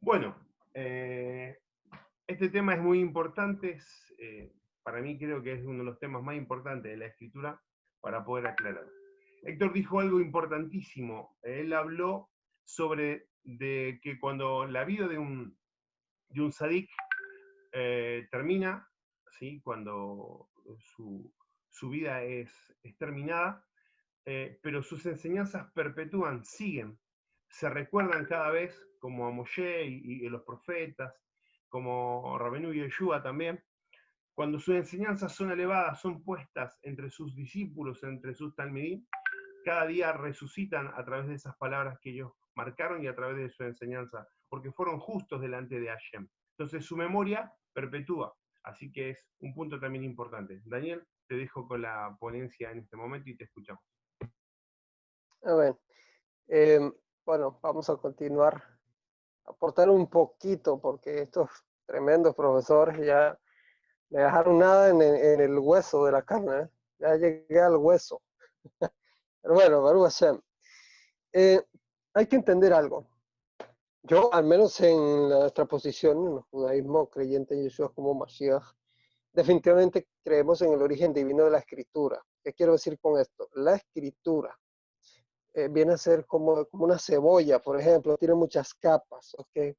Bueno, este tema es muy importante, para mí creo que es uno de los temas más importantes de la escritura para poder aclarar. Héctor dijo algo importantísimo, él habló sobre de que cuando la vida de un sadik termina, ¿sí? Cuando su vida es terminada, pero sus enseñanzas perpetúan, siguen, se recuerdan cada vez, como a Moshe y los profetas, como Rabenu y Yeshua también, cuando sus enseñanzas son elevadas, son puestas entre sus discípulos, entre sus talmidim, cada día resucitan a través de esas palabras que ellos marcaron y a través de su enseñanza, porque fueron justos delante de Hashem. Entonces su memoria perpetúa, así que es un punto también importante. Daniel, te dejo con la ponencia en este momento y te escuchamos. A ver, em, bueno, vamos a continuar, aportar un poquito, porque estos tremendos profesores ya me dejaron nada en el hueso de la carne, ¿eh? Ya llegué al hueso. Pero bueno, Baruch Hashem. Eh, Hay que entender algo. Yo, al menos en nuestra posición, en el judaísmo creyente en Yeshua como Mashiach, definitivamente creemos en el origen divino de la escritura. ¿Qué quiero decir con esto? La escritura viene a ser como una cebolla, por ejemplo, tiene muchas capas, ¿ok?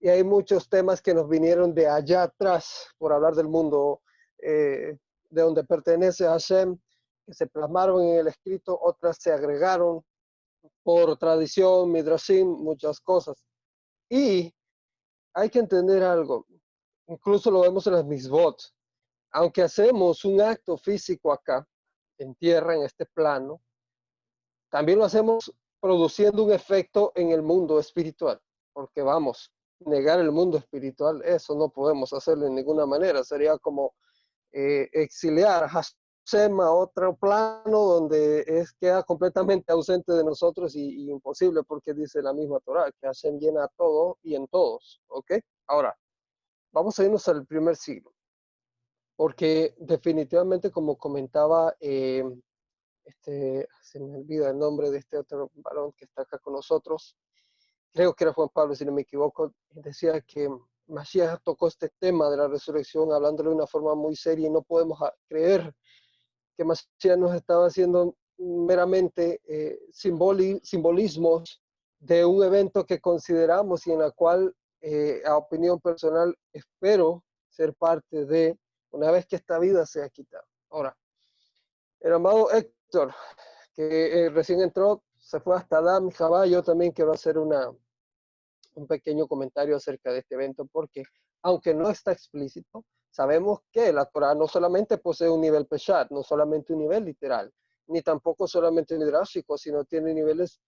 Y hay muchos temas que nos vinieron de allá atrás, por hablar del mundo, de donde pertenece Hashem, que se plasmaron en el escrito, otras se agregaron por tradición, midrashim, muchas cosas. Y hay que entender algo, incluso lo vemos en las misbot, aunque hacemos un acto físico acá, en tierra, en este plano, también lo hacemos produciendo un efecto en el mundo espiritual, porque vamos, negar el mundo espiritual, eso no podemos hacerlo de ninguna manera, sería como exiliar a Hashem a otro plano donde queda completamente ausente de nosotros y imposible, porque dice la misma Torah, que Hashem llena a todo y en todos, ¿ok? Ahora, vamos a irnos al primer siglo, porque definitivamente, como comentaba, se me olvida el nombre de este otro varón que está acá con nosotros, creo que era Juan Pablo, si no me equivoco, decía que Mashiach tocó este tema de la resurrección hablándolo de una forma muy seria y no podemos creer que Mashiach nos estaba haciendo meramente simbolismos de un evento que consideramos y en la cual, a opinión personal, espero ser parte de una vez que esta vida sea quitada. Ahora, el amado Héctor, que recién entró, se fue hasta Adam Jabá, yo también quiero hacer un pequeño comentario acerca de este evento, porque aunque no está explícito, sabemos que la Torah no solamente posee un nivel peshat, no solamente un nivel literal, ni tampoco solamente un hidráulico, sino tiene niveles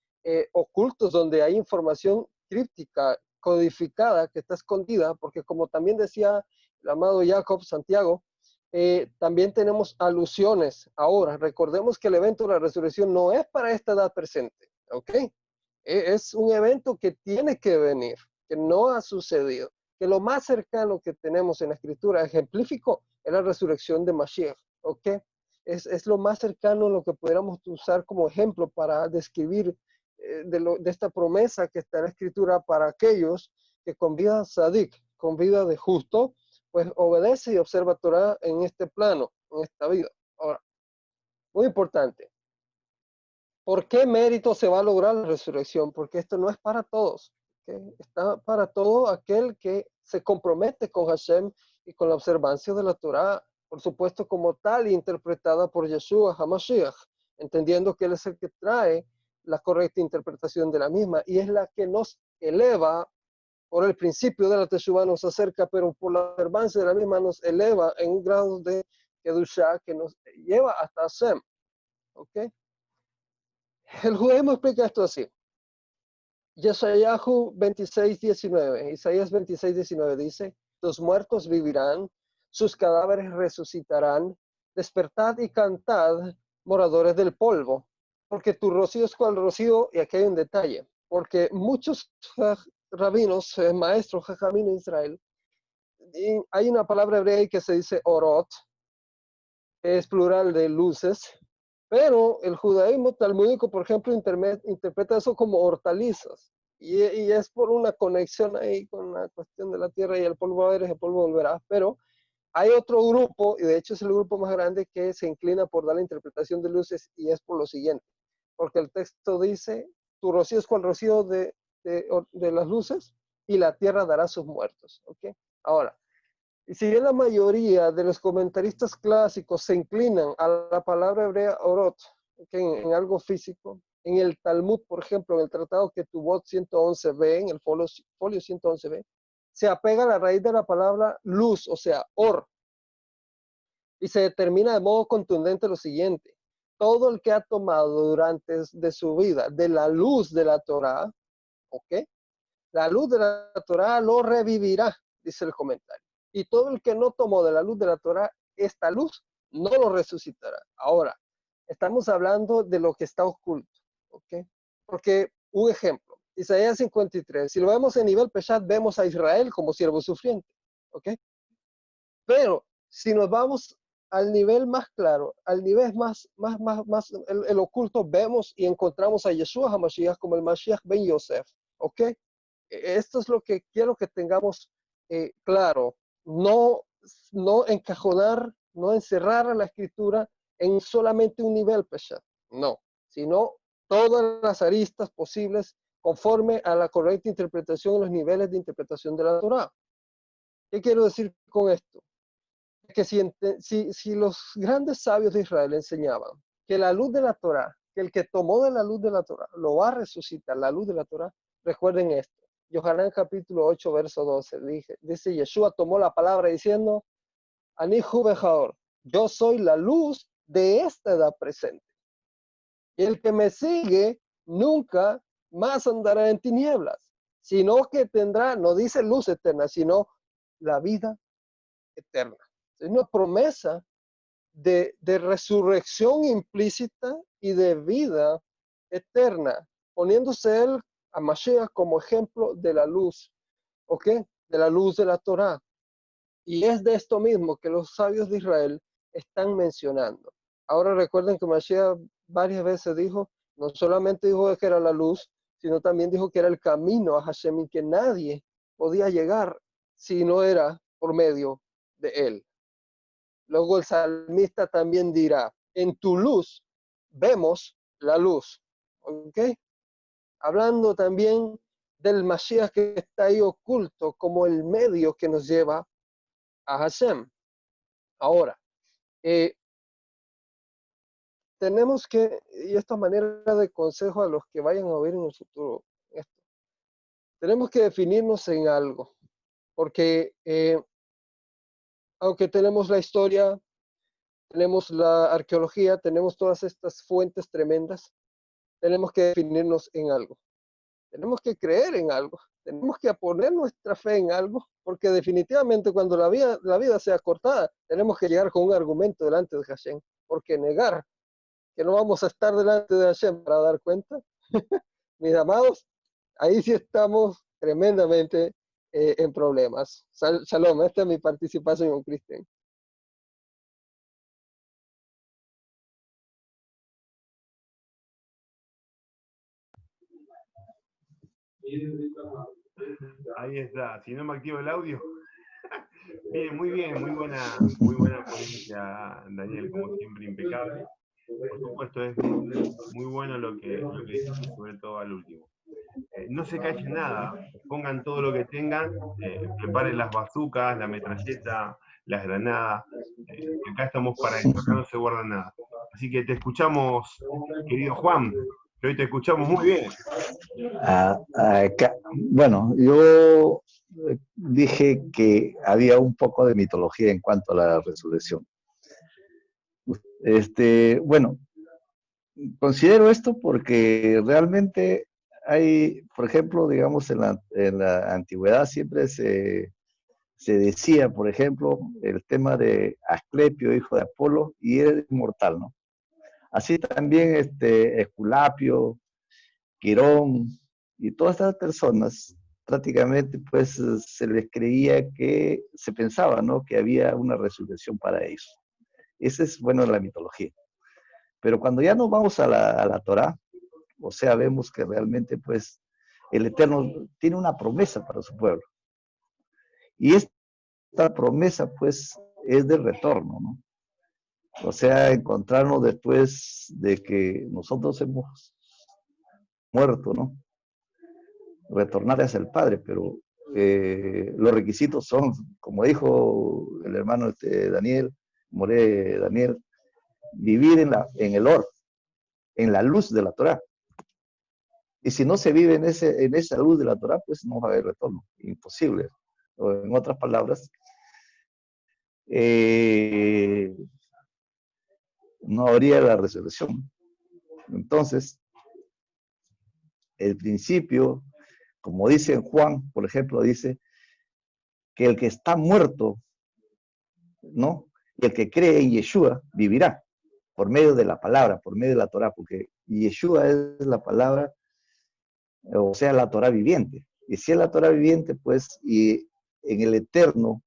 ocultos donde hay información críptica, codificada, que está escondida, porque como también decía el amado Jacob Santiago, también tenemos alusiones. Ahora, recordemos que el evento de la resurrección no es para esta edad presente, ¿ok? Es un evento que tiene que venir, que no ha sucedido, que lo más cercano que tenemos en la escritura ejemplifico es la resurrección de Mashiach, ¿ok? Es lo más cercano lo que pudiéramos usar como ejemplo para describir de esta promesa que está en la escritura para aquellos que con vida sadik, con vida de justo, pues obedece y observa Torah en este plano, en esta vida. Ahora, muy importante, ¿por qué mérito se va a lograr la resurrección? Porque esto no es para todos. ¿Okay? Está para todo aquel que se compromete con Hashem y con la observancia de la Torah, por supuesto como tal interpretada por Yeshua HaMashiach, entendiendo que Él es el que trae la correcta interpretación de la misma y es la que nos eleva por el principio de la Teshuvah, nos acerca, pero por la observancia de la misma nos eleva en un grado de Kedushah que nos lleva hasta Hashem. ¿Okay? El judaísmo explica esto así. Yeshayahu 26:19, Isaías 26:19 dice, los muertos vivirán, sus cadáveres resucitarán, despertad y cantad, moradores del polvo, porque tu rocío es cual rocío, y aquí hay un detalle, porque muchos rabinos, maestros, jajamín en Israel, hay una palabra hebrea que se dice orot, es plural de luces, pero el judaísmo talmúdico, por ejemplo, interpreta eso como hortalizas. y es por una conexión ahí con la cuestión de la tierra y el polvo eres, el polvo volverás, pero hay otro grupo, y de hecho es el grupo más grande, que se inclina por dar la interpretación de luces, y es por lo siguiente, porque el texto dice, tu rocío es cual rocío de las luces, y la tierra dará sus muertos, ¿ok? Ahora, y si bien la mayoría de los comentaristas clásicos se inclinan a la palabra hebrea orot, ¿okay? En algo físico, en el Talmud, por ejemplo, en el tratado Ketubot 111b, en el folio 111b, se apega a la raíz de la palabra luz, o sea, or, y se determina de modo contundente lo siguiente: todo el que ha tomado durante de su vida de la luz de la Torá, ¿ok? La luz de la Torá lo revivirá, dice el comentario. Y todo el que no tomó de la luz de la Torá, esta luz no lo resucitará. Ahora, estamos hablando de lo que está oculto, ¿ok? Porque, un ejemplo, Isaías 53, si lo vemos en nivel Peshat, vemos a Israel como siervo sufriente, ¿ok? Pero si nos vamos al nivel más claro, al nivel más el oculto, vemos y encontramos a Yeshua HaMashiach como el Mashiach ben Yosef, ¿ok? Esto es lo que quiero que tengamos claro. No, no encajonar, no encerrar a la escritura en solamente un nivel, Peshat. No, sino todas las aristas posibles conforme a la correcta interpretación en los niveles de interpretación de la Torah. ¿Qué quiero decir con esto? Que si los grandes sabios de Israel enseñaban que la luz de la Torah, que el que tomó de la luz de la Torah lo va a resucitar, la luz de la Torah, recuerden esto. Yohanan capítulo 8, verso 12, dice Yeshua tomó la palabra diciendo, Anihu Bejaor, yo soy la luz de esta edad presente. Y el que me sigue nunca más andará en tinieblas, sino que tendrá, no dice luz eterna, sino la vida eterna. Es una promesa de resurrección implícita y de vida eterna, poniéndose él a Mashiach como ejemplo de la luz, ¿ok? De la luz de la Torá. Y es de esto mismo que los sabios de Israel están mencionando. Ahora recuerden que Mashiach varias veces dijo, no solamente dijo que era la luz, sino también dijo que era el camino a Hashem y que nadie podía llegar si no era por medio de él. Luego el salmista también dirá, en tu luz vemos la luz. ¿Ok? Hablando también del Mashiach que está ahí oculto como el medio que nos lleva a Hashem. Ahora, tenemos que, y esta manera de consejo a los que vayan a oír en el futuro, esto, tenemos que definirnos en algo, porque aunque tenemos la historia, tenemos la arqueología, tenemos todas estas fuentes tremendas, tenemos que definirnos en algo. Tenemos que creer en algo. Tenemos que poner nuestra fe en algo, porque definitivamente cuando la vida sea cortada, tenemos que llegar con un argumento delante de Hashem, porque negar que no vamos a estar delante de Hashem para dar cuenta, mis amados, ahí sí estamos tremendamente en problemas. Shalom, esta es mi participación con Cristian. Ahí está, si no me activo el audio. Bien, muy buena ponencia, Daniel, como siempre, impecable. Por supuesto, es muy bueno lo que dijiste, sobre todo al último. No se callen nada, pongan todo lo que tengan, preparen las bazucas, la metralleta, las granadas, acá estamos para eso, acá no se guarda nada. Así que te escuchamos, querido Juan, que hoy te escuchamos muy bien. Bueno, yo dije que había un poco de mitología en cuanto a la resurrección. Bueno, considero esto porque realmente hay, por ejemplo, digamos, en la antigüedad siempre se decía, por ejemplo, el tema de Asclepio, hijo de Apolo, y era inmortal, ¿no? Así también Esculapio, Quirón y todas estas personas, prácticamente pues se les creía que, se pensaba, ¿no?, que había una resurrección para ellos. Esa es, bueno, la mitología. Pero cuando ya nos vamos a la Torá, o sea, vemos que realmente pues el Eterno tiene una promesa para su pueblo. Y esta promesa, pues, es del retorno, ¿no? O sea, encontrarnos después de que nosotros hemos muerto, ¿no? Retornar hacia el Padre, pero los requisitos son, como dijo el hermano Daniel, Moré Daniel, vivir en el or, en la luz de la Torá. Y si no se vive en esa luz de la Torá, pues no va a haber retorno, imposible. O en otras palabras, no habría la resurrección. Entonces, el principio, como dice en Juan, por ejemplo, dice que el que está muerto, ¿no? Y el que cree en Yeshua vivirá por medio de la palabra, por medio de la Torá, porque Yeshua es la palabra, o sea, la Torá viviente. Y si es la Torá viviente, pues, y en el Eterno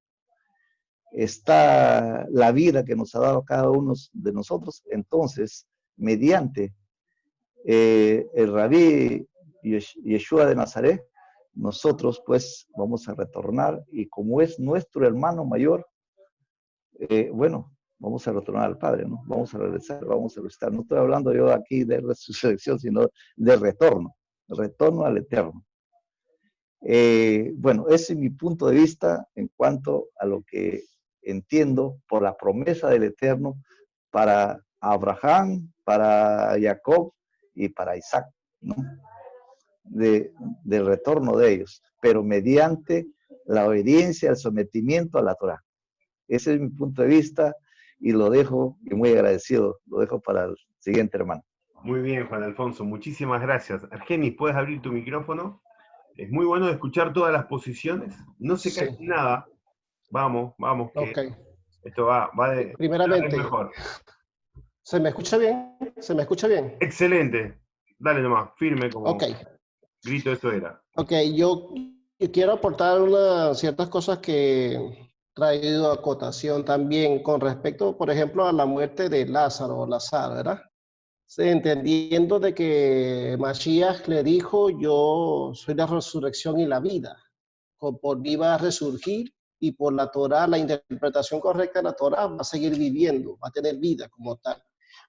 está la vida que nos ha dado cada uno de nosotros, entonces, mediante el Rabí Yeshua de Nazaret, nosotros pues vamos a retornar y como es nuestro hermano mayor, bueno, vamos a retornar al Padre, ¿no? Vamos a regresar, vamos a resucitar. No estoy hablando yo aquí de resurrección, sino de retorno al Eterno. Bueno, ese es mi punto de vista en cuanto a lo que entiendo por la promesa del Eterno para Abraham, para Jacob y para Isaac, ¿no? Del retorno de ellos, pero mediante la obediencia, el sometimiento a la Torá. Ese es mi punto de vista y lo dejo, y muy agradecido, lo dejo para el siguiente hermano. Muy bien, Juan Alfonso, muchísimas gracias. Argenis, ¿puedes abrir tu micrófono? Es muy bueno escuchar todas las posiciones, no se cae nada. Vamos, que okay. Esto va de primeramente, mejor. ¿Se me escucha bien? ¿Se me escucha bien? Excelente. Dale nomás, firme como grito eso era. Ok, yo quiero aportar ciertas cosas que he traído a cotación también con respecto, por ejemplo, a la muerte de Lázaro, ¿verdad? Entendiendo de que Mashiach le dijo, yo soy la resurrección y la vida. Por mí va a resurgir y por la Torá, la interpretación correcta de la Torá, va a seguir viviendo, va a tener vida como tal.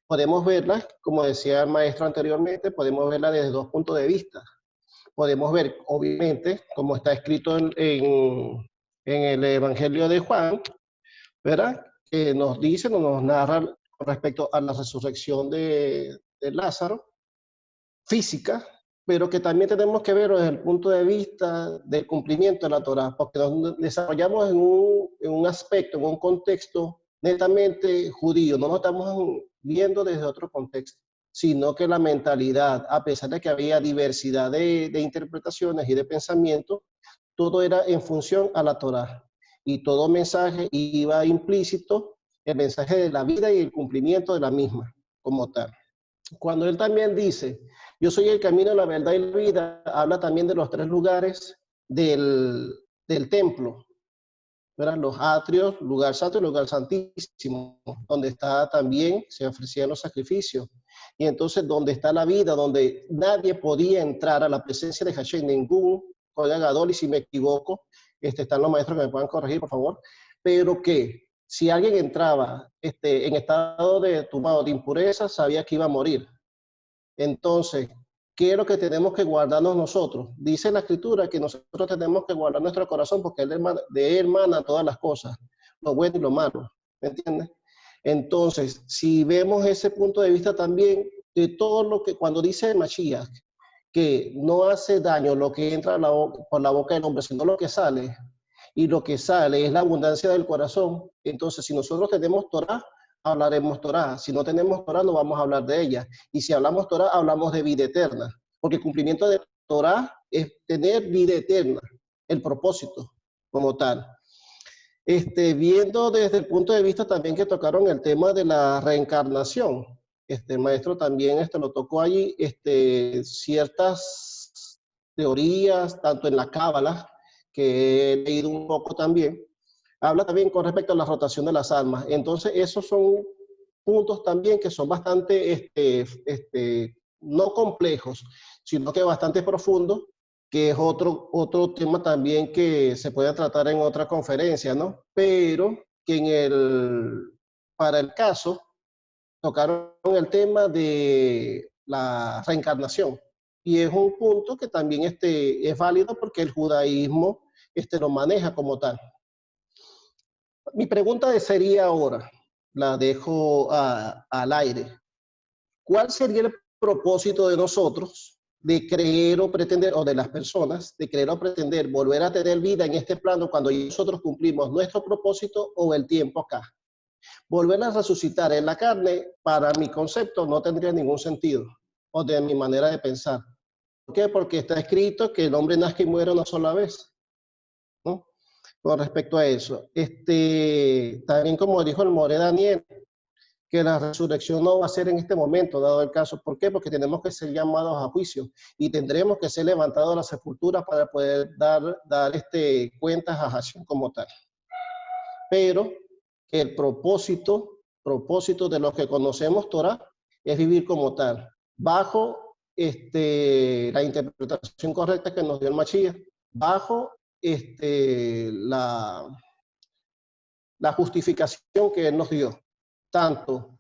Podemos verla, como decía el maestro anteriormente, podemos verla desde dos puntos de vista. Podemos ver, obviamente, como está escrito en el Evangelio de Juan, ¿verdad? Que nos dice, nos narra con respecto a la resurrección de Lázaro, física, pero que también tenemos que ver desde el punto de vista del cumplimiento de la Torá, porque nos desarrollamos en un aspecto, en un contexto netamente judío, no nos estamos viendo desde otro contexto, sino que la mentalidad, a pesar de que había diversidad de interpretaciones y de pensamiento, todo era en función a la Torá, y todo mensaje iba implícito, el mensaje de la vida y el cumplimiento de la misma, como tal. Cuando él también dice, yo soy el camino, la verdad y la vida, habla también de los tres lugares del templo, ¿verdad? Los atrios, lugar santo y lugar santísimo, donde está también, se ofrecían los sacrificios. Y entonces, donde está la vida, donde nadie podía entrar a la presencia de Hashem, ningún Kohen, y si me equivoco, están los maestros que me puedan corregir, por favor, pero que si alguien entraba en estado de turbado, de impureza, sabía que iba a morir. Entonces, ¿qué es lo que tenemos que guardarnos nosotros? Dice la Escritura que nosotros tenemos que guardar nuestro corazón porque de él emana todas las cosas, lo bueno y lo malo, ¿me entiendes? Entonces, si vemos ese punto de vista también de todo lo que, cuando dice Mashiach, que no hace daño lo que entra por la boca del hombre, sino lo que sale, y lo que sale es la abundancia del corazón. Entonces, si nosotros tenemos Torah, hablaremos Torah. Si no tenemos Torah, no vamos a hablar de ella. Y si hablamos Torah, hablamos de vida eterna. Porque el cumplimiento de Torah es tener vida eterna, el propósito como tal. Viendo desde el punto de vista también que tocaron el tema de la reencarnación, maestro también lo tocó allí, ciertas teorías, tanto en la Cábala, que he leído un poco también, habla también con respecto a la rotación de las almas. Entonces, esos son puntos también que son bastante, no complejos, sino que bastante profundos, que es otro tema también que se puede tratar en otra conferencia, ¿no? Pero que para el caso tocaron el tema de la reencarnación. Y es un punto que también es válido porque el judaísmo lo maneja como tal. Mi pregunta sería ahora, la dejo al aire. ¿Cuál sería el propósito de nosotros de creer o pretender, o de las personas, de creer o pretender volver a tener vida en este plano cuando nosotros cumplimos nuestro propósito o el tiempo acá? Volver a resucitar en la carne, para mi concepto, no tendría ningún sentido, o de mi manera de pensar. ¿Por qué? Porque está escrito que el hombre nace y muere una sola vez, ¿no? Con respecto a eso. También como dijo el More Daniel, que la resurrección no va a ser en este momento, dado el caso. ¿Por qué? Porque tenemos que ser llamados a juicio y tendremos que ser levantados de la sepultura para poder dar cuentas a Hashem como tal. Pero que el propósito de lo que conocemos Torah es vivir como tal, bajo la interpretación correcta que nos dio el Mashiach, bajo la justificación que él nos dio, tanto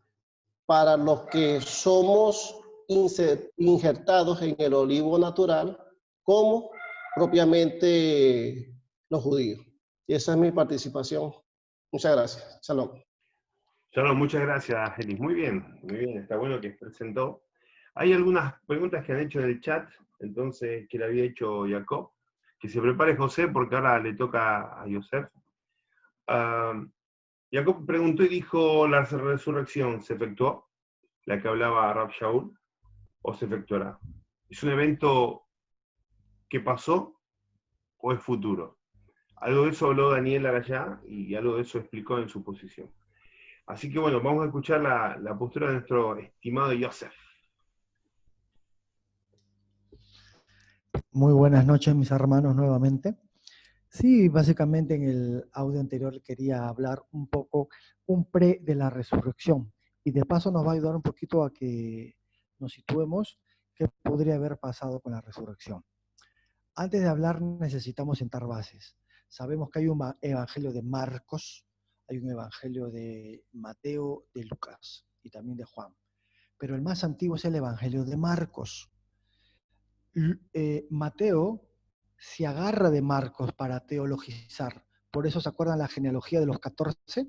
para los que somos injertados en el olivo natural, como propiamente los judíos. Y esa es mi participación. Muchas gracias. Shalom. Shalom, muchas gracias, Elis. Muy bien, está bueno que presentó. Hay algunas preguntas que han hecho en el chat, entonces, que le había hecho Jacob. Que se prepare José, porque ahora le toca a Yosef. Jacob preguntó y dijo, ¿la resurrección se efectuó? La que hablaba Rab Shaul, ¿o se efectuará? ¿Es un evento que pasó o es futuro? Algo de eso habló Daniel Arayá y algo de eso explicó en su posición. Así que bueno, vamos a escuchar la postura de nuestro estimado Yosef. Muy buenas noches, mis hermanos, nuevamente. Sí, básicamente en el audio anterior quería hablar un poco, un pre de la resurrección. Y de paso nos va a ayudar un poquito a que nos situemos qué podría haber pasado con la resurrección. Antes de hablar necesitamos sentar bases. Sabemos que hay un evangelio de Marcos, hay un evangelio de Mateo, de Lucas y también de Juan. Pero el más antiguo es el evangelio de Marcos. Mateo se agarra de Marcos para teologizar. Por eso se acuerdan la genealogía de los 14,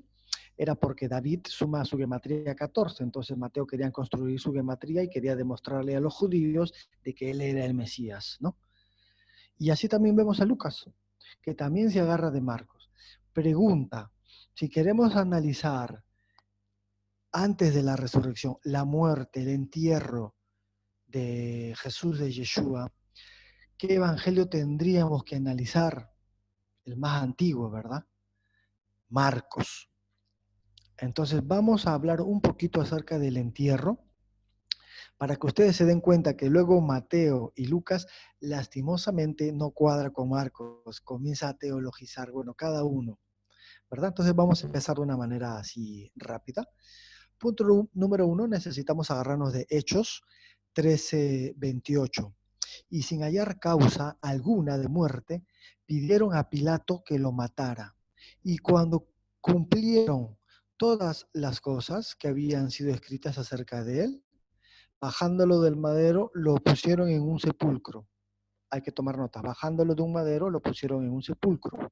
era porque David suma su gematría 14, entonces Mateo quería construir su gematría y quería demostrarle a los judíos de que él era el Mesías, ¿no? Y así también vemos a Lucas, que también se agarra de Marcos. Pregunta, si queremos analizar antes de la resurrección, la muerte, el entierro de Jesús de Yeshua, ¿qué evangelio tendríamos que analizar? El más antiguo, ¿verdad? Marcos. Entonces vamos a hablar un poquito acerca del entierro, para que ustedes se den cuenta que luego Mateo y Lucas lastimosamente no cuadra con Marcos, comienza a teologizar, bueno, cada uno, ¿verdad? Entonces vamos a empezar de una manera así rápida. Punto número 1, necesitamos agarrarnos de Hechos 13:28. Y sin hallar causa alguna de muerte, pidieron a Pilato que lo matara. Y cuando cumplieron todas las cosas que habían sido escritas acerca de él, bajándolo del madero, lo pusieron en un sepulcro. Hay que tomar nota. Bajándolo de un madero, lo pusieron en un sepulcro.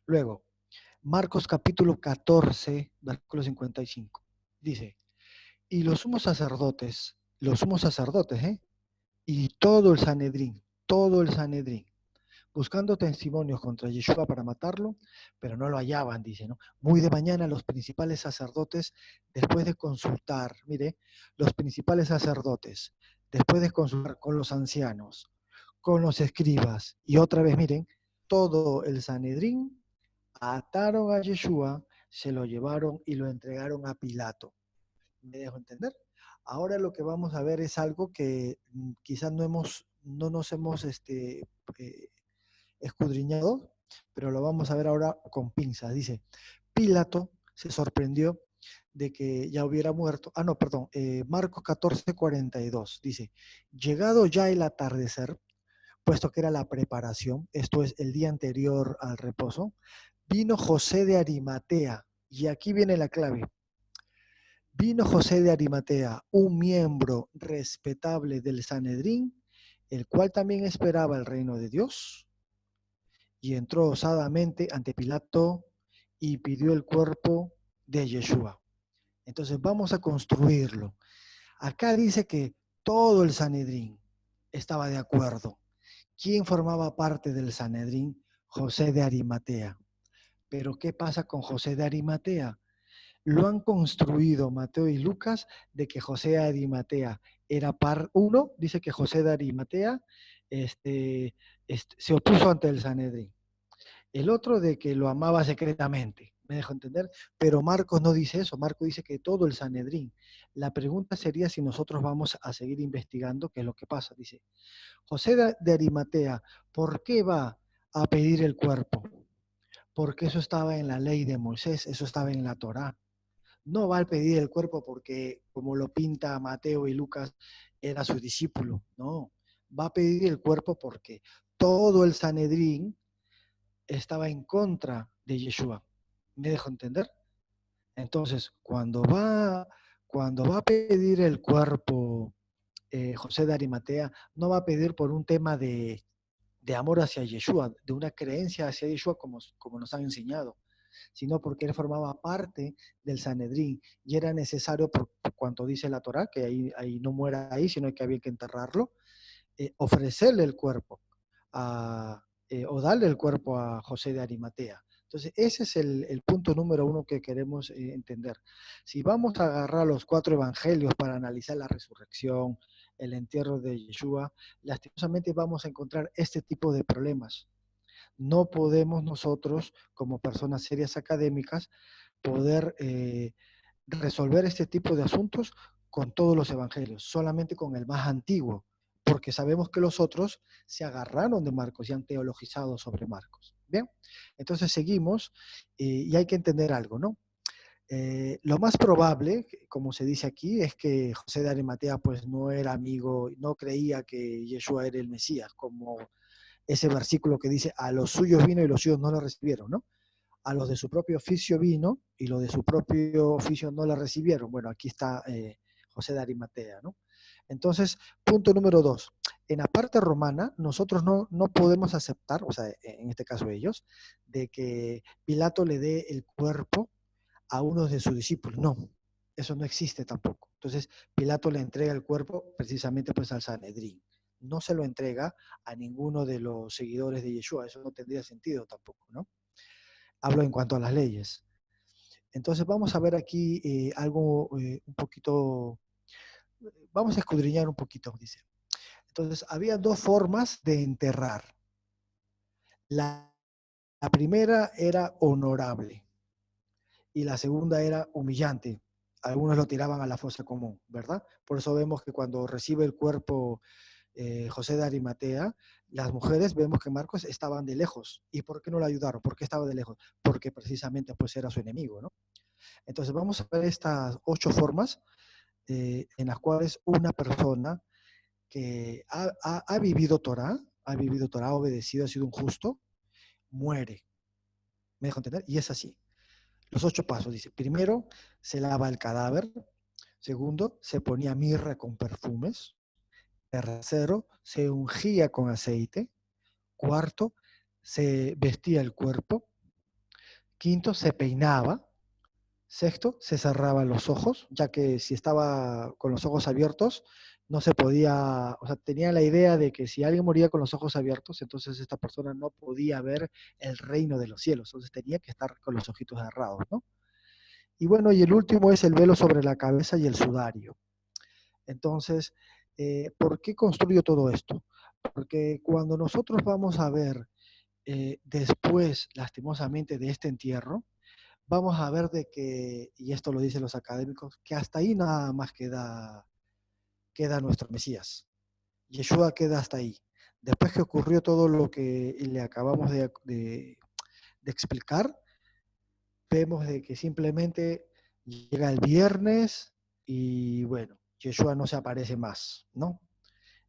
Luego, Marcos capítulo 14, versículo 55. Dice, y los sumos sacerdotes, y todo el Sanedrín, buscando testimonios contra Yeshua para matarlo, pero no lo hallaban, dice, ¿no? Muy de mañana los principales sacerdotes, después de consultar, mire, los principales sacerdotes, después de consultar con los ancianos, con los escribas, y otra vez, miren, todo el Sanedrín, ataron a Yeshua, se lo llevaron y lo entregaron a Pilato. ¿Me dejo entender? Ahora lo que vamos a ver es algo que quizás no nos hemos escudriñado, pero lo vamos a ver ahora con pinzas. Dice, Pilato se sorprendió de que ya hubiera muerto. Marcos 14:42 dice, llegado ya el atardecer, puesto que era la preparación, esto es el día anterior al reposo, vino José de Arimatea, y aquí viene la clave. Vino José de Arimatea, un miembro respetable del Sanedrín, el cual también esperaba el reino de Dios, y entró osadamente ante Pilato y pidió el cuerpo de Yeshua. Entonces vamos a construirlo. Acá dice que todo el Sanedrín estaba de acuerdo. ¿Quién formaba parte del Sanedrín? José de Arimatea. Pero ¿qué pasa con José de Arimatea? Lo han construido Mateo y Lucas de que José de Arimatea era uno, dice que José de Arimatea se opuso ante el Sanedrín. El otro de que lo amaba secretamente, me dejo entender, pero Marcos no dice eso, Marcos dice que todo el Sanedrín. La pregunta sería si nosotros vamos a seguir investigando qué es lo que pasa. Dice, José de Arimatea, ¿por qué va a pedir el cuerpo? Porque eso estaba en la ley de Moisés, eso estaba en la Torá. No va a pedir el cuerpo porque, como lo pinta Mateo y Lucas, era su discípulo. No, va a pedir el cuerpo porque todo el Sanedrín estaba en contra de Yeshua. ¿Me dejo entender? Entonces, cuando va a pedir el cuerpo José de Arimatea, no va a pedir por un tema de amor hacia Yeshua, de una creencia hacia Yeshua como nos han enseñado, sino porque él formaba parte del Sanedrín y era necesario, por cuanto dice la Torá, que ahí no muera ahí, sino que había que enterrarlo, ofrecerle el cuerpo o darle el cuerpo a José de Arimatea. Entonces, ese es el punto número uno que queremos entender. Si vamos a agarrar los 4 evangelios para analizar la resurrección, el entierro de Yeshua, lastimosamente vamos a encontrar este tipo de problemas. No podemos nosotros, como personas serias académicas, poder resolver este tipo de asuntos con todos los evangelios, solamente con el más antiguo, porque sabemos que los otros se agarraron de Marcos y han teologizado sobre Marcos. Bien, entonces seguimos y hay que entender algo, ¿no? Lo más probable, como se dice aquí, es que José de Arimatea pues no era amigo, no creía que Yeshua era el Mesías, como ese versículo que dice, a los suyos vino y los suyos no lo recibieron, ¿no? A los de su propio oficio vino y los de su propio oficio no la recibieron. Bueno, aquí está José de Arimatea, ¿no? Entonces, punto número 2. En la parte romana, nosotros no podemos aceptar, o sea, en este caso ellos, de que Pilato le dé el cuerpo a uno de sus discípulos. No, eso no existe tampoco. Entonces, Pilato le entrega el cuerpo precisamente pues al Sanedrín. No se lo entrega a ninguno de los seguidores de Yeshua. Eso no tendría sentido tampoco, ¿no? Hablo en cuanto a las leyes. Entonces vamos a ver aquí algo un poquito, vamos a escudriñar un poquito, dice. Entonces había 2 formas de enterrar. La primera era honorable y la segunda era humillante. Algunos lo tiraban a la fosa común, ¿verdad? Por eso vemos que cuando recibe el cuerpo José de Arimatea, las mujeres vemos que Marcos estaban de lejos. ¿Y por qué no lo ayudaron? ¿Por qué estaba de lejos? Porque precisamente pues era su enemigo, ¿no? Entonces vamos a ver estas 8 formas en las cuales una persona que ha vivido Torah, ha obedecido, ha sido un justo, muere. ¿Me dejo entender? Y es así. Los 8 pasos, dice. Primero, se lava el cadáver. Segundo, se ponía mirra con perfumes. Tercero, se ungía con aceite. Cuarto, se vestía el cuerpo. Quinto, se peinaba. Sexto, se cerraban los ojos, ya que si estaba con los ojos abiertos, no se podía, o sea, tenía la idea de que si alguien moría con los ojos abiertos, entonces esta persona no podía ver el reino de los cielos, entonces tenía que estar con los ojitos cerrados, ¿no? Y bueno, y el último es el velo sobre la cabeza y el sudario. Entonces, ¿por qué construyo todo esto? Porque cuando nosotros vamos a ver después, lastimosamente, de este entierro, vamos a ver de que, y esto lo dicen los académicos, que hasta ahí nada más queda nuestro Mesías. Yeshua queda hasta ahí. Después que ocurrió todo lo que le acabamos de explicar, vemos de que simplemente llega el viernes y bueno, Yeshua no se aparece más, ¿no?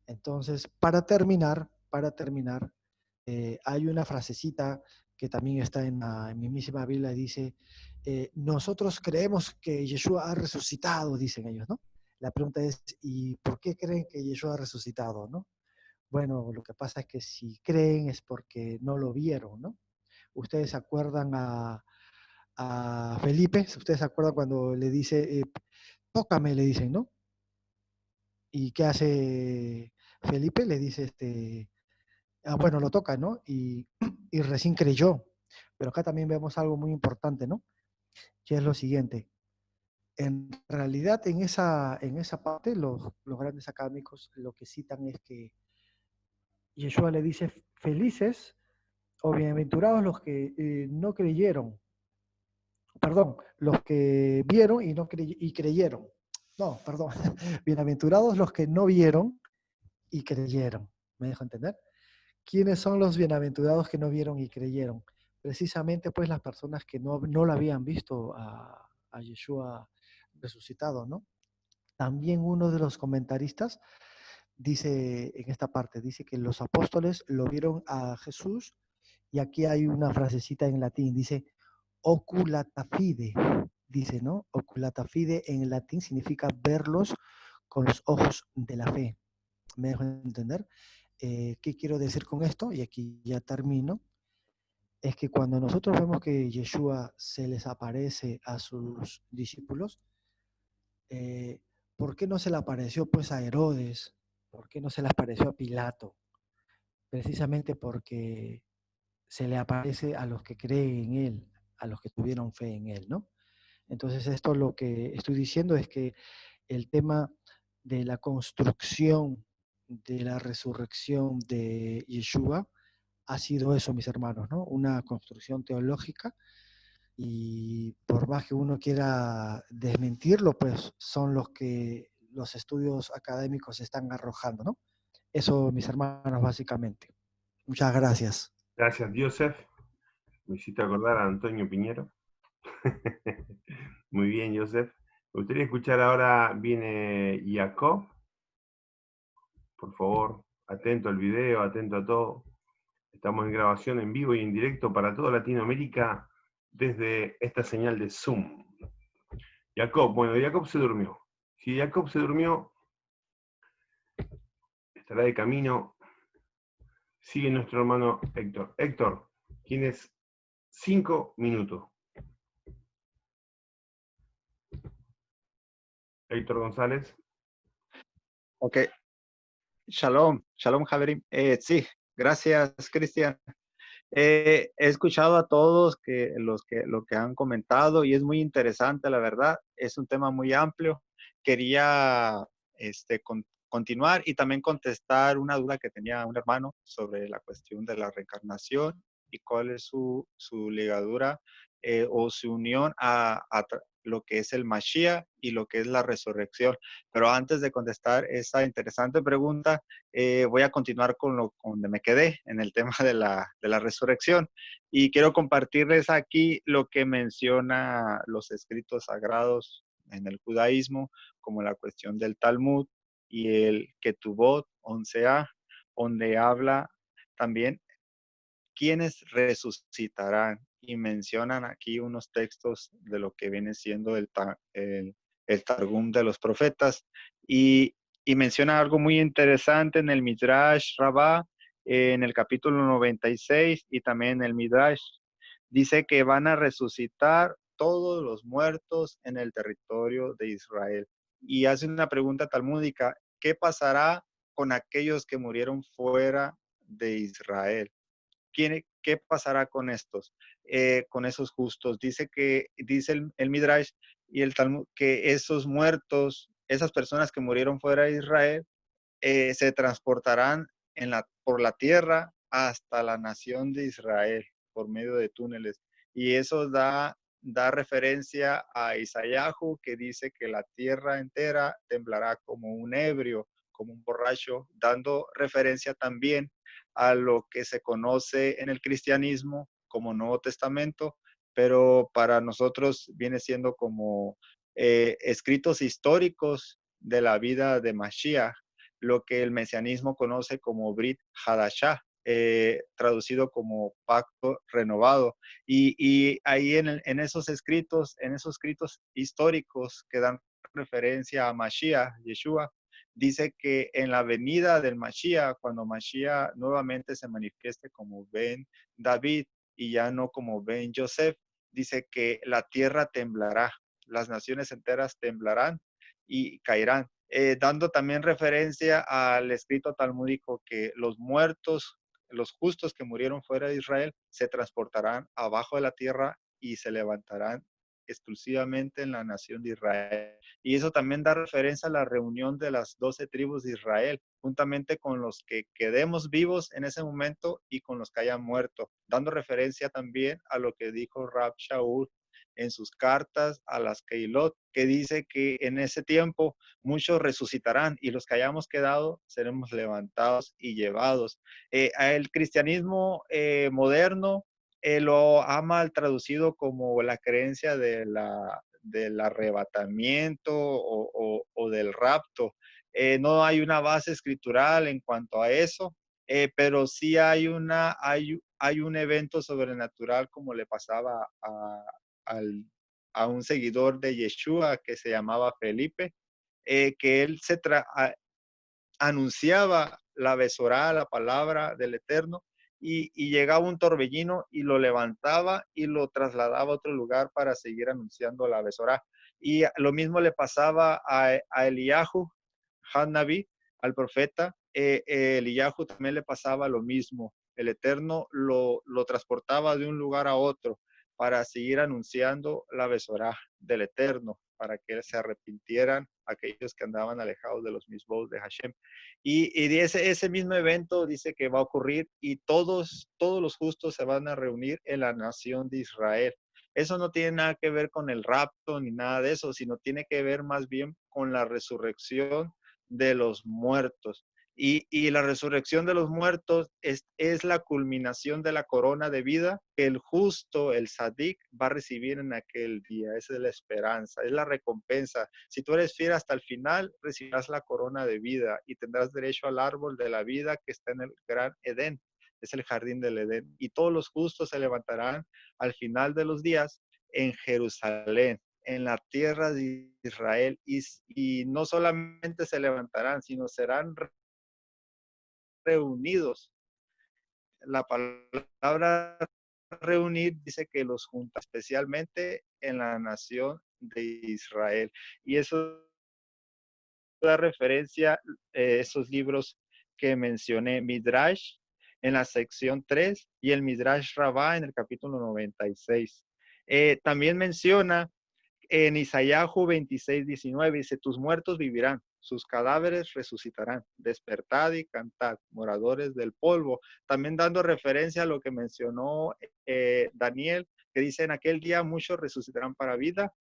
Entonces, para terminar, para terminar, hay una frasecita que también está en la mismísima Biblia, dice, nosotros creemos que Yeshua ha resucitado, dicen ellos, ¿no? La pregunta es, ¿y por qué creen que Yeshua ha resucitado, no? Bueno, lo que pasa es que si creen es porque no lo vieron, ¿no? Ustedes se acuerdan a Felipe, ustedes se acuerdan cuando le dice, tócame, le dicen, ¿no? ¿Y qué hace Felipe? Le dice, bueno, lo toca, ¿no? Y recién creyó. Pero acá también vemos algo muy importante, ¿no? Que es lo siguiente. En realidad, en esa parte, los grandes académicos lo que citan es que Yeshua le dice, felices o bienaventurados los que no creyeron, perdón, los que vieron y, no y creyeron. No, perdón, bienaventurados los que no vieron y creyeron. ¿Me dejo entender? ¿Quiénes son los bienaventurados que no vieron y creyeron? Precisamente pues las personas que no lo habían visto a Yeshua resucitado, ¿no? También uno de los comentaristas dice en esta parte, dice que los apóstoles lo vieron a Jesús y aquí hay una frasecita en latín, dice oculata fide, dice, ¿no? Oculata fide en latín significa verlos con los ojos de la fe. ¿Me dejo entender? ¿Qué quiero decir con esto? Y aquí ya termino. Es que cuando nosotros vemos que Yeshua se les aparece a sus discípulos, eh, ¿por qué no se le apareció pues a Herodes? ¿Por qué no se le apareció a Pilato? Precisamente porque se le aparece a los que creen en Él, a los que tuvieron fe en Él, ¿no? Entonces esto lo que estoy diciendo es que el tema de la construcción de la resurrección de Yeshua ha sido eso, mis hermanos, ¿no? Una construcción teológica y por más que uno quiera desmentirlo, pues son los que los estudios académicos están arrojando, ¿no? Eso, mis hermanos, básicamente. Muchas gracias. Gracias, Joseph. Me hiciste acordar a Antonio Piñero. Muy bien, Joseph. Me gustaría escuchar ahora, viene Jacob. Por favor, atento al video, atento a todo. Estamos en grabación en vivo y en directo para toda Latinoamérica desde esta señal de Zoom. Jacob, bueno, Jacob se durmió. Si Jacob se durmió, estará de camino. Sigue nuestro hermano Héctor. Héctor, tienes 5 minutos. Héctor González. Ok, shalom, shalom, Javerim. Sí, gracias, Cristian. He escuchado a todos lo que han comentado y es muy interesante, la verdad. Es un tema muy amplio. Quería continuar y también contestar una duda que tenía un hermano sobre la cuestión de la reencarnación y cuál es su ligadura o su unión a lo que es el Mashiach y lo que es la resurrección. Pero antes de contestar esa interesante pregunta, voy a continuar con donde me quedé, en el tema de la resurrección. Y quiero compartirles aquí lo que menciona los escritos sagrados en el judaísmo, como la cuestión del Talmud y el Ketubot 11a, donde habla también quiénes resucitarán. Y mencionan aquí unos textos de lo que viene siendo el Targum de los profetas. Y menciona algo muy interesante en el Midrash Rabbah, en el capítulo 96 y también en el Midrash. Dice que van a resucitar todos los muertos en el territorio de Israel. Y hace una pregunta talmúdica, ¿qué pasará con aquellos que murieron fuera de Israel? ¿Qué pasará con estos, con esos justos? Dice el Midrash y el Talmud que esos muertos, esas personas que murieron fuera de Israel, se transportarán por la tierra hasta la nación de Israel por medio de túneles. Y eso da referencia a Isayahu, que dice que la tierra entera temblará como un ebrio, como un borracho, dando referencia también a lo que se conoce en el cristianismo como Nuevo Testamento, pero para nosotros viene siendo como escritos históricos de la vida de Mashiach, lo que el mesianismo conoce como Brit Hadashah, traducido como pacto renovado. Y ahí en esos escritos históricos que dan referencia a Mashiach, Yeshua, dice que en la venida del Mashiach, cuando Mashiach nuevamente se manifieste como Ben David y ya no como Ben Yosef, dice que la tierra temblará, las naciones enteras temblarán y caerán, dando también referencia al escrito talmúdico que los muertos, los justos que murieron fuera de Israel, se transportarán abajo de la tierra y se levantarán exclusivamente en la nación de Israel. Y eso también da referencia a la reunión de las 12 tribus de Israel, juntamente con los que quedemos vivos en ese momento y con los que hayan muerto, dando referencia también a lo que dijo Rab Shaul en sus cartas a las Keilot, que dice que en ese tiempo muchos resucitarán y los que hayamos quedado seremos levantados y llevados. El cristianismo moderno lo ha mal traducido como la creencia del arrebatamiento o del rapto. No hay una base escritural en cuanto a eso, pero sí hay un evento sobrenatural como le pasaba a un seguidor de Yeshua que se llamaba Felipe, que él anunciaba la besorá, la palabra del Eterno, y llegaba un torbellino y lo levantaba y lo trasladaba a otro lugar para seguir anunciando la besorá. Y lo mismo le pasaba a Eliyahu, Hannabi, al profeta. Eliyahu también le pasaba lo mismo. El Eterno lo transportaba de un lugar a otro para seguir anunciando la besorá del Eterno, para que se arrepintieran aquellos que andaban alejados de los mismos de Hashem. Y ese mismo evento dice que va a ocurrir y todos los justos se van a reunir en la nación de Israel. Eso no tiene nada que ver con el rapto ni nada de eso, sino tiene que ver más bien con la resurrección de los muertos. Y la resurrección de los muertos es la culminación de la corona de vida que el justo, el sadik, va a recibir en aquel día. Esa es la esperanza, es la recompensa. Si tú eres fiel hasta el final, recibirás la corona de vida y tendrás derecho al árbol de la vida que está en el gran Edén. Es el jardín del Edén. Y todos los justos se levantarán al final de los días en Jerusalén, en la tierra de Israel. Y no solamente se levantarán, sino serán reunidos. La palabra reunir dice que los junta, especialmente en la nación de Israel. Y eso da referencia a esos libros que mencioné, Midrash en la sección 3 y el Midrash Rabbah en el capítulo 96. También menciona en Isaíahu 26:19, dice, tus muertos vivirán, sus cadáveres resucitarán, despertad y cantad, moradores del polvo. También dando referencia a lo que mencionó Daniel, que dice, en aquel día muchos resucitarán para vida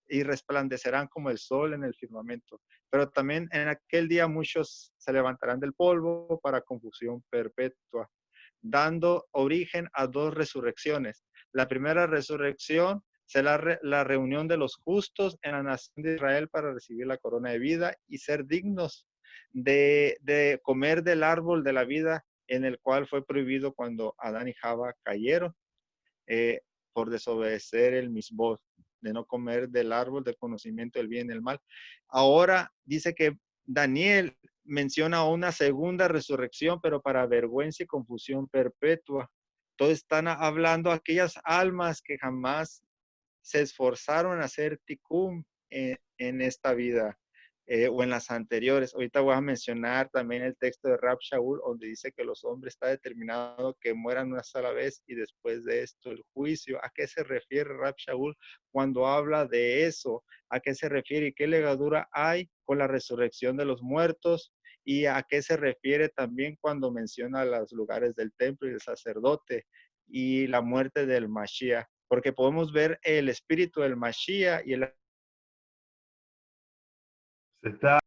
y resplandecerán como el sol en el firmamento. Pero también en aquel día muchos se levantarán del polvo para confusión perpetua, dando origen a dos resurrecciones. La primera resurrección será la reunión de los justos en la nación de Israel para recibir la corona de vida y ser dignos de comer del árbol de la vida en el cual fue prohibido cuando Adán y Java cayeron por desobedecer el misbod, de no comer del árbol del conocimiento del bien y del mal. Ahora dice que Daniel menciona una segunda resurrección, pero para vergüenza y confusión perpetua. Todos están hablando de aquellas almas que jamás se esforzaron a hacer tikkun en esta vida o en las anteriores. Ahorita voy a mencionar también el texto de Rab Shaul, donde dice que los hombres está determinado que mueran una sola vez y después de esto el juicio. ¿A qué se refiere Rab Shaul cuando habla de eso? ¿A qué se refiere y qué legadura hay con la resurrección de los muertos? ¿Y a qué se refiere también cuando menciona los lugares del templo y el sacerdote y la muerte del Mashiach? Porque podemos ver el espíritu del Mashiach y el Se está